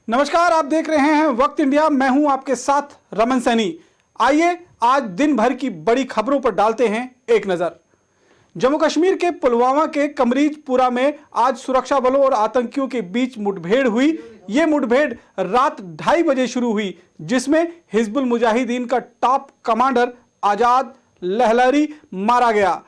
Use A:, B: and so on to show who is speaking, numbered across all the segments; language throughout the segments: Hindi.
A: नमस्कार, आप देख रहे हैं वक्त इंडिया। मैं हूं आपके साथ रमन सैनी। आइए आज दिन भर की बड़ी खबरों पर डालते हैं एक नजर। जम्मू कश्मीर के पुलवामा के कमरीजपुरा में आज सुरक्षा बलों और आतंकियों के बीच मुठभेड़ हुई। यह मुठभेड़ रात 2:30 बजे शुरू हुई, जिसमें हिजबुल मुजाहिदीन का टॉप कमांडर आजाद लहलरी मारा गया।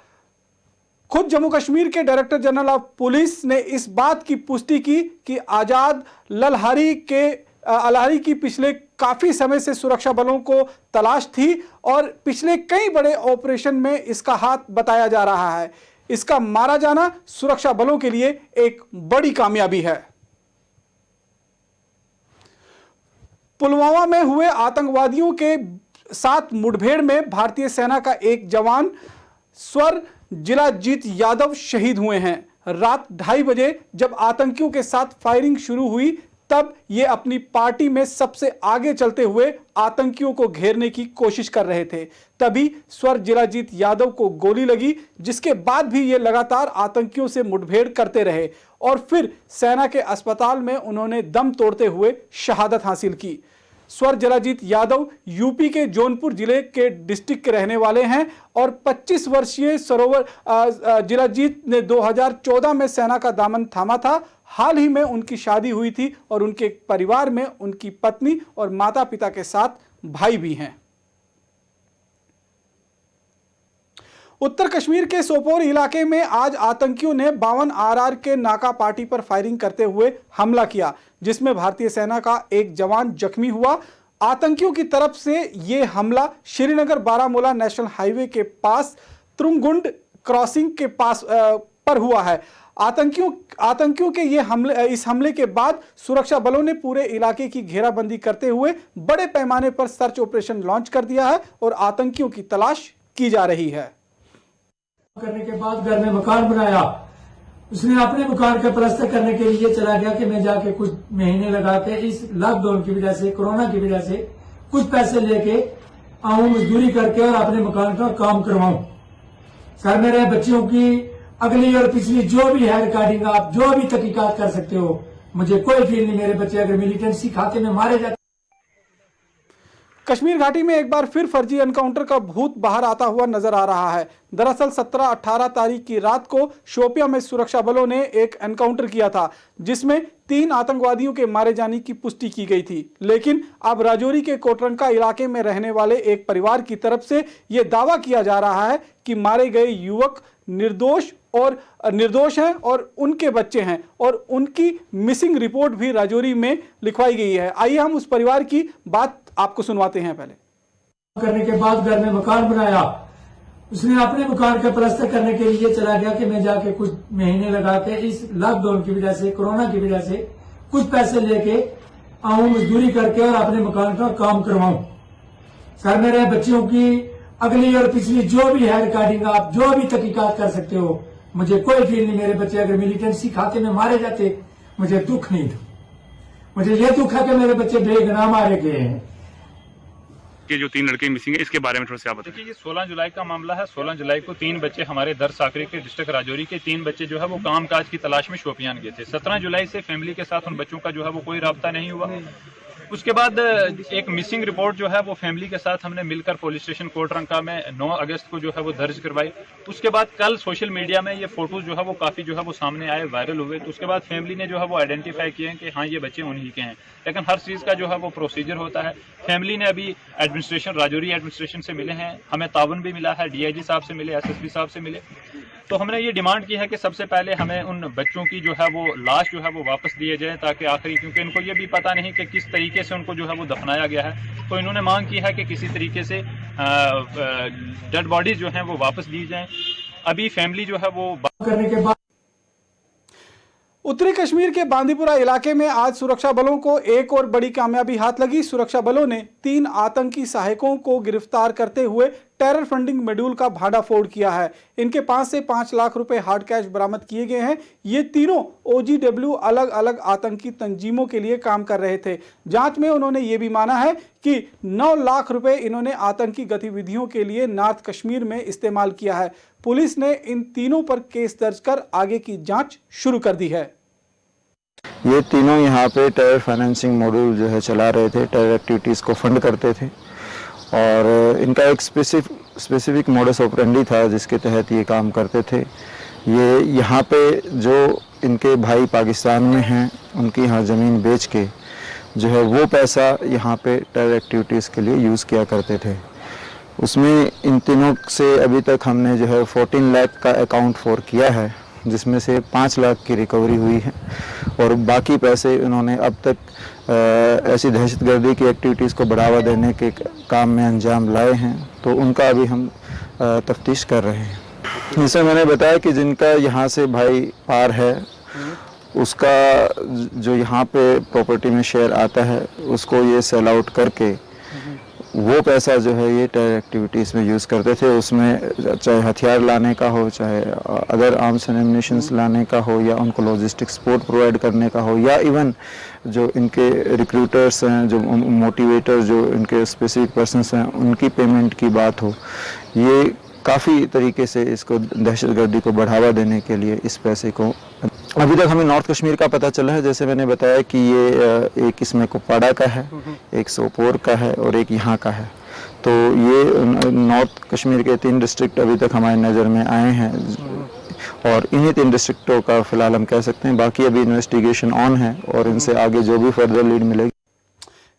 A: खुद जम्मू कश्मीर के डायरेक्टर जनरल ऑफ पुलिस ने इस बात की पुष्टि की कि आजाद ललहरी की पिछले काफी समय से सुरक्षा बलों को तलाश थी और पिछले कई बड़े ऑपरेशन में इसका हाथ बताया जा रहा है। इसका मारा जाना सुरक्षा बलों के लिए एक बड़ी कामयाबी है। पुलवामा में हुए आतंकवादियों के साथ मुठभेड़ में भारतीय सेना का एक जवान स्वर जिलाजीत यादव शहीद हुए हैं। रात 2:30 बजे जब आतंकियों के साथ फायरिंग शुरू हुई, तब ये अपनी पार्टी में सबसे आगे चलते हुए आतंकियों को घेरने की कोशिश कर रहे थे। तभी स्वर जिलाजीत यादव को गोली लगी, जिसके बाद भी ये लगातार आतंकियों से मुठभेड़ करते रहे और फिर सेना के अस्पताल में उन्होंने दम तोड़ते हुए शहादत हासिल की। स्वर जिलाजीत यादव यूपी के जौनपुर जिले के डिस्ट्रिक्ट के रहने वाले हैं और 25 वर्षीय सरोवर जिलाजीत ने 2014 में सेना का दामन थामा था। हाल ही में उनकी शादी हुई थी और उनके परिवार में उनकी पत्नी और माता पिता के साथ भाई भी हैं। उत्तर कश्मीर के सोपोर इलाके में आज आतंकियों ने 52 RR के नाका पार्टी पर फायरिंग करते हुए हमला किया, जिसमें भारतीय सेना का एक जवान जख्मी हुआ। आतंकियों की तरफ से यह हमला श्रीनगर बारामूला नेशनल हाईवे के पास त्रुंगुंड क्रॉसिंग के पास पर हुआ है। आतंकियों के इस हमले के बाद सुरक्षा बलों ने पूरे इलाके की घेराबंदी करते हुए बड़े पैमाने पर सर्च ऑपरेशन लॉन्च कर दिया है और आतंकियों की तलाश की जा रही है।
B: करने के बाद घर में मकान बनाया। उसने अपने मकान का प्लास्टर करने के लिए चला गया कि मैं जाके कुछ महीने लगा के इस लॉकडाउन की वजह से, कोरोना की वजह से कुछ पैसे लेके आऊं, मजदूरी करके और अपने मकान का काम करवाऊं। सर, मेरे बच्चों की अगली और पिछली जो भी है रिकॉर्डिंग आप जो भी तहकीकात कर सकते हो, मुझे कोई फील नहीं। मेरे बच्चे अगर मिलिटेंसी खाते में मारे जाते।
A: कश्मीर घाटी में एक बार फिर फर्जी एनकाउंटर का भूत बाहर आता हुआ नजर आ रहा है। दरअसल 17-18 तारीख की रात को शोपियां में सुरक्षा बलों ने एक एनकाउंटर किया था, जिसमें 3 आतंकवादियों के मारे जाने की पुष्टि की गई थी। लेकिन अब राजौरी के कोटरंका इलाके में रहने वाले एक परिवार की तरफ से यह दावा किया जा रहा है कि मारे गए युवक निर्दोष हैं और उनके बच्चे हैं और उनकी मिसिंग रिपोर्ट भी राजौरी में लिखवाई गई है। आइए हम उस परिवार की बात आपको सुनवाते हैं। पहले
B: करने के बाद घर में मकान बनाया। उसने अपने मकान का प्लास्टर करने के लिए चला गया कि मैं जाके कुछ महीने लगा के इस लॉकडाउन की वजह से, कोरोना की वजह से कुछ पैसे लेके आऊं, मजदूरी करके और अपने मकान का काम करवाऊं। सर, मेरे बच्चों की अगली और पिछली जो भी है रिकॉर्डिंग आप जो भी तहकीकात कर सकते हो, मुझे कोई फील नहीं। मेरे बच्चे अगर मिलिटेंसी खाते में मारे जाते, मुझे दुख नहीं था। मुझे यह दुख है कि मेरे बच्चे बेगुनाह मारे गए हैं।
C: ये जो 3 लड़के मिसिंग है, इसके बारे में थोड़ा सा आप बताइए।
D: देखिए, ये 16 जुलाई का मामला है। 16 जुलाई को 3 बच्चे हमारे दर साकरी के डिस्ट्रिक्ट राजौरी के 3 बच्चे जो है वो कामकाज की तलाश में शोपियान गए थे। 17 जुलाई से फैमिली के साथ उन बच्चों का जो है वो कोई राब्ता नहीं हुआ। उसके बाद एक मिसिंग रिपोर्ट जो है वो फैमिली के साथ हमने मिलकर पुलिस स्टेशन कोटरंका में 9 अगस्त को जो है वो दर्ज करवाई। उसके बाद कल सोशल मीडिया में ये फोटोज जो है वो काफी जो है वो सामने आए, वायरल हुए। तो उसके बाद फैमिली ने जो है वो आइडेंटिफाई किए हैं कि हाँ, ये बच्चे उन्हीं के हैं। लेकिन हर चीज का जो है वो प्रोसीजर होता है। फैमिली ने अभी एडमिनिस्ट्रेशन, राजौरी एडमिनिस्ट्रेशन से मिले हैं, हमें तावन भी मिला है, DIG साहब से मिले, SSP साहब से मिले। तो हमने ये डिमांड की है कि सबसे पहले हमें उन बच्चों की जो है वो लाश जो है वो वापस दिए जाए, ताकि आखिरी, क्योंकि इनको ये भी पता नहीं कि किस तरीके से उनको जो है वो दफनाया गया है। तो इन्होंने मांग की है कि किसी तरीके से डेड बॉडीज जो हैं वो वापस दी जाएं। अभी फैमिली जो है वो
B: करने के बाद
A: उत्तरी कश्मीर के बांदीपुरा इलाके में आज सुरक्षा बलों को एक और बड़ी कामयाबी हाथ लगी। सुरक्षा बलों ने 3 आतंकी सहायकों को गिरफ्तार करते हुए टेरर फंडिंग मॉड्यूल का भांडाफोड़ किया है। इनके पास से 5 लाख रुपए हार्ड कैश बरामद किए गए हैं। ये तीनों OGW अलग अलग आतंकी तंजीमों के लिए काम कर रहे थे। जांच में उन्होंने ये भी माना है कि 9 लाख रुपए इन्होंने आतंकी गतिविधियों के लिए नॉर्थ कश्मीर में इस्तेमाल किया है। पुलिस ने इन तीनों पर केस दर्ज कर आगे की जांच शुरू कर दी है।
E: ये तीनों यहाँ पे टेरर फाइनेंसिंग मॉड्यूल जो है चला रहे थे, टेरर एक्टिविटीज़ को फंड करते थे और इनका एक स्पेसिफिक मोडस ऑपरेंडी था जिसके तहत ये काम करते थे। ये यहाँ पे जो इनके भाई पाकिस्तान में हैं उनकी यहाँ ज़मीन बेच के जो है वो पैसा यहाँ पे टेरर एक्टिविटीज़ के लिए यूज़ किया करते थे। उसमें इन तीनों से अभी तक हमने जो है 14 लाख का अकाउंट फॉर किया है, जिसमें से 5 लाख की रिकवरी हुई है और बाकी पैसे उन्होंने अब तक ऐसी दहशतगर्दी की एक्टिविटीज़ को बढ़ावा देने के काम में अंजाम लाए हैं, तो उनका अभी हम तफ्तीश कर रहे हैं। जैसे मैंने बताया कि जिनका यहाँ से भाई पार है उसका जो यहाँ पे प्रॉपर्टी में शेयर आता है उसको ये सेल आउट करके वो पैसा जो है ये टेरर एक्टिविटीज़ में यूज़ करते थे। उसमें चाहे हथियार लाने का हो, चाहे अदर आर्म्स एंड एम्युनिशंस लाने का हो, या उनको लॉजिस्टिक सपोर्ट प्रोवाइड करने का हो, या इवन जो इनके रिक्रूटर्स हैं, जो मोटिवेटर, जो इनके स्पेसिफिक पर्सन्स हैं, उनकी पेमेंट की बात हो, ये काफ़ी तरीके से इसको दहशतगर्दी को बढ़ावा देने के लिए इस पैसे को अभी तक हमें नॉर्थ कश्मीर का पता चला है। जैसे मैंने बताया कि ये एक इसमें कुपवाड़ा का है, एक सोपोर का है और एक यहाँ का है। तो ये नॉर्थ कश्मीर के 3 डिस्ट्रिक्ट अभी तक हमारी नज़र में आए हैं और इन्हीं 3 डिस्ट्रिक्टों का फिलहाल हम कह सकते हैं। बाकी अभी इन्वेस्टिगेशन ऑन है और इनसे आगे जो भी फर्दर लीड मिलेगी।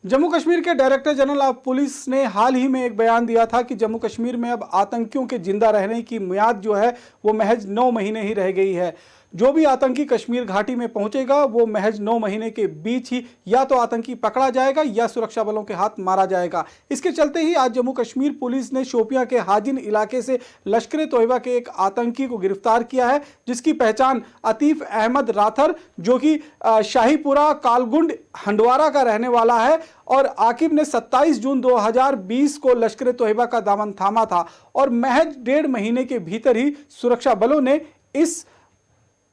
A: जम्मू कश्मीर के डायरेक्टर जनरल ऑफ पुलिस ने हाल ही में एक बयान दिया था कि जम्मू कश्मीर में अब आतंकियों के जिंदा रहने की मियाद जो है वो महज 9 महीने ही रह गई है। जो भी आतंकी कश्मीर घाटी में पहुंचेगा वो महज 9 महीने के बीच ही या तो आतंकी पकड़ा जाएगा या सुरक्षा बलों के हाथ मारा जाएगा। इसके चलते ही आज जम्मू कश्मीर पुलिस ने शोपियां के हाजिन इलाके से लश्कर-ए-तोयबा के एक आतंकी को गिरफ्तार किया है, जिसकी पहचान आतिफ अहमद राथर, जो कि शाहीपुरा कालगुंड हंडवारा का रहने वाला है, और आकिब ने 27 जून 2020 को लश्कर-ए-तोयबा का दामन थामा था और महज 1.5 महीने के भीतर ही सुरक्षा बलों ने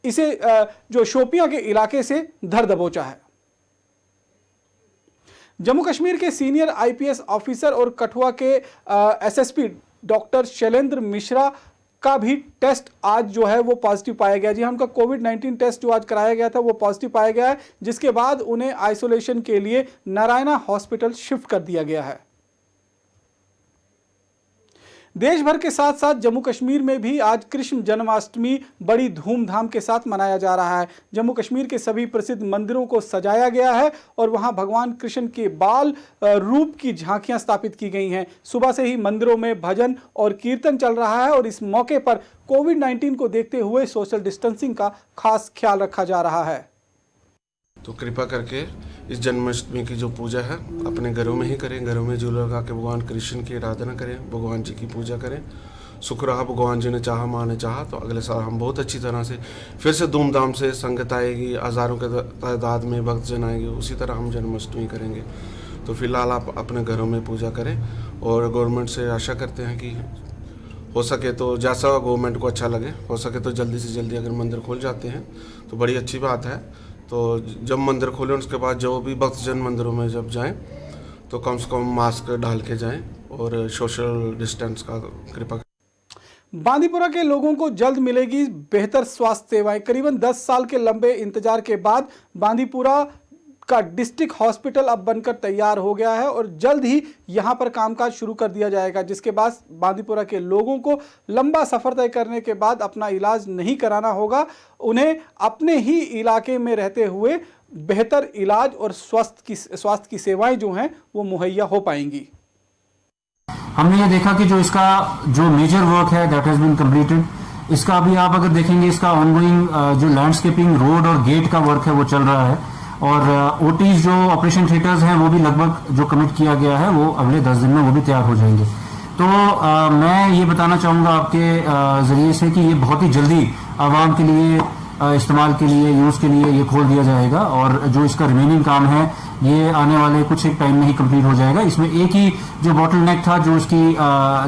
A: इसे जो शोपियां के इलाके से धर दबोचा है। जम्मू कश्मीर के सीनियर आईपीएस ऑफिसर और कठुआ के एसएसपी डॉक्टर शैलेंद्र मिश्रा का भी टेस्ट आज जो है वो पॉजिटिव पाया गया। जी हाँ, उनका कोविड-19 टेस्ट जो आज कराया गया था वो पॉजिटिव पाया गया है, जिसके बाद उन्हें आइसोलेशन के लिए नारायणा हॉस्पिटल शिफ्ट कर दिया गया है। देश भर के साथ साथ जम्मू कश्मीर में भी आज कृष्ण जन्माष्टमी बड़ी धूमधाम के साथ मनाया जा रहा है। जम्मू कश्मीर के सभी प्रसिद्ध मंदिरों को सजाया गया है और वहां भगवान कृष्ण के बाल रूप की झांकियां स्थापित की गई हैं। सुबह से ही मंदिरों में भजन और कीर्तन चल रहा है और इस मौके पर कोविड-19 को देखते हुए सोशल डिस्टेंसिंग का खास ख्याल रखा जा रहा है।
F: तो कृपा करके इस जन्माष्टमी की जो पूजा है अपने घरों में ही करें। घरों में झूला लगा के भगवान कृष्ण की आराधना करें, भगवान जी की पूजा करें। शुक्र रहा भगवान जी ने चाहा, माँ ने चाहा तो अगले साल हम बहुत अच्छी तरह से फिर से धूमधाम से संगत आएगी, हज़ारों के तादाद में भक्तजन आएंगे, उसी तरह हम जन्माष्टमी करेंगे। तो फिलहाल आप अपने घरों में पूजा करें और गवर्नमेंट से आशा करते हैं कि हो सके तो जैसा गवर्नमेंट को अच्छा लगे, हो सके तो जल्दी से जल्दी अगर मंदिर खोल जाते हैं तो बड़ी अच्छी बात है। तो जब मंदिर खोलें उसके बाद जो भी भक्तजन मंदिरों में जब जाएं तो कम से कम मास्क डाल के जाएं और सोशल डिस्टेंस का कृपा।
A: बांदीपुरा के लोगों को जल्द मिलेगी बेहतर स्वास्थ्य सेवाएं। करीबन 10 साल के लंबे इंतजार के बाद बांदीपुरा का डिस्ट्रिक्ट हॉस्पिटल अब बनकर तैयार हो गया है और जल्द ही यहां पर कामकाज शुरू कर दिया जाएगा, जिसके बाद बांदीपुरा के लोगों को लंबा सफर तय करने के बाद अपना इलाज नहीं कराना होगा। उन्हें अपने ही इलाके में रहते हुए बेहतर इलाज और स्वास्थ्य की सेवाएं जो हैं वो मुहैया हो पाएंगी।
G: हमने ये देखा कि जो इसका जो मेजर वर्क है दैट हैज बीन कंप्लीटेड। इसका अभी आप अगर देखेंगे इसका ऑनगोइंग जो लैंडस्केपिंग, रोड और गेट का वर्क है वो चल रहा है और ओटीज जो ऑपरेशन थिएटर्स हैं वो भी लगभग जो कमिट किया गया है वो अगले 10 दिन में वो भी तैयार हो जाएंगे। तो मैं ये बताना चाहूँगा आपके ज़रिए से कि ये बहुत ही जल्दी आवाम के लिए इस्तेमाल के लिए, यूज़ के लिए ये खोल दिया जाएगा और जो इसका रिमेनिंग काम है ये आने वाले कुछ एक टाइम में ही कंप्लीट हो जाएगा। इसमें एक ही जो बॉटलनेक था, जो इसकी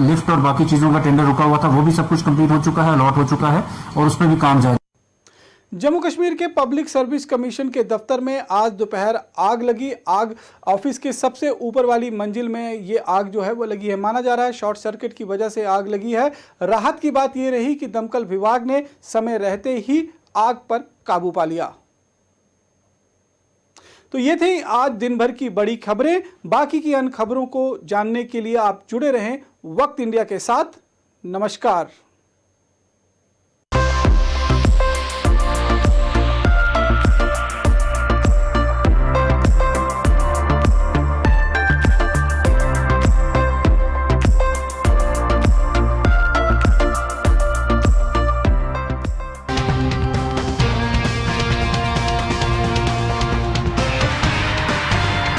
G: लिफ्ट और बाकी चीज़ों का टेंडर रुका हुआ था, वो भी सब कुछ कंप्लीट हो चुका है, अलॉट हो चुका है और उस पर भी काम जारी।
A: जम्मू कश्मीर के पब्लिक सर्विस कमीशन के दफ्तर में आज दोपहर आग लगी। आग ऑफिस के सबसे ऊपर वाली मंजिल में ये आग जो है वो लगी है। माना जा रहा है शॉर्ट सर्किट की वजह से आग लगी है। राहत की बात ये रही कि दमकल विभाग ने समय रहते ही आग पर काबू पा लिया। तो ये थी आज दिन भर की बड़ी खबरें। बाकी की अन्य खबरों को जानने के लिए आप जुड़े रहें वक्त इंडिया के साथ। नमस्कार।